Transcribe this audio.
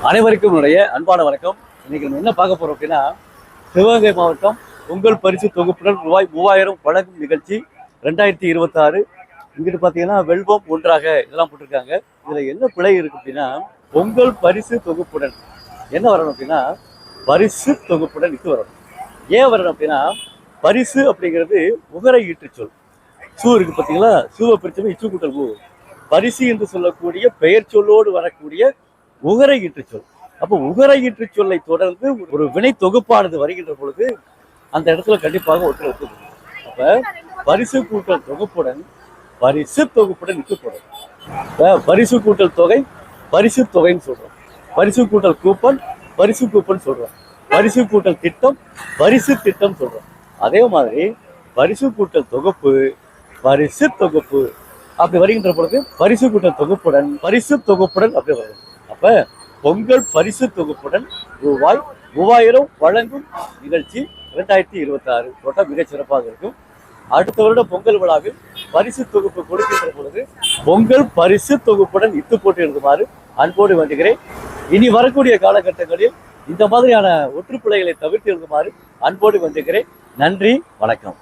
அனைவருக்கும் என்னுடைய அன்பான வணக்கம். இன்னைக்கு நம்ம என்ன பார்க்க போறோம் அப்படின்னா, சிவகங்கை மாவட்டம் பொங்கல் பரிசு தொகுப்புடன் ரூபாய் 3000 வழங்கும் நிகழ்ச்சி 2026. இங்கிட்டு பார்த்தீங்கன்னா வெல்வம் ஒன்றாக இதெல்லாம் போட்டிருக்காங்க. இதுல என்ன பிழை இருக்கு அப்படின்னா, பொங்கல் பரிசு தொகுப்புடன் என்ன வரணும் அப்படின்னா, பரிசு தொகுப்புடன் இது வரணும். ஏன் வரணும் அப்படின்னா, பரிசு அப்படிங்கிறது உகரை ஈற்று சொல். சூ இருக்கு பார்த்தீங்களா, சூவை பிரிச்சமே இச்சு கூட்டல் ஊ. பரிசு என்று சொல்லக்கூடிய பெயர் சொல்லோடு வரக்கூடிய உகரை ஈற்று சொல். அப்போ உகரை ஈற்று சொல்லை தொடர்ந்து ஒரு வினை தொகுப்பானது வருகின்ற பொழுது அந்த இடத்துல கண்டிப்பாக ஒற்றை ஒத்து. அப்ப பரிசு கூட்டல் தொகுப்புடன் பரிசு தொகுப்புடன் நிற்கப்படும். பரிசு கூட்டல் தொகை பரிசு தொகைன்னு சொல்றோம். பரிசு கூட்டல் கூப்பன் பரிசு கூப்பன் சொல்றோம். பரிசு கூட்டல் திட்டம் பரிசு திட்டம் சொல்றோம். அதே மாதிரி பரிசு கூட்டல் தொகுப்பு பரிசு தொகுப்பு அப்படி வருகின்ற பொழுது பரிசு கூட்டல் தொகுப்புடன் பரிசு தொகுப்புடன் அப்படி வரும். அப்ப பொங்கல் பரிசு தொகுப்புடன் ரூபாய் 3000 வழங்கும் நிகழ்ச்சி 2026 போட்டால் மிகச் சிறப்பாக இருக்கும். அடுத்த வருட பொங்கல் விழாவில் பரிசு தொகுப்பு கொடுக்கின்ற பொழுது பொங்கல் பரிசு தொகுப்புடன் இத்து போட்டு எழுதுமாறு அன்போடு வேண்டுகிறேன். இனி வரக்கூடிய காலகட்டங்களில் இந்த மாதிரியான ஒற்றுப்பிழைகளை தவிர்த்து எழுதுமாறு அன்போடு வேண்டுகிறேன். நன்றி, வணக்கம்.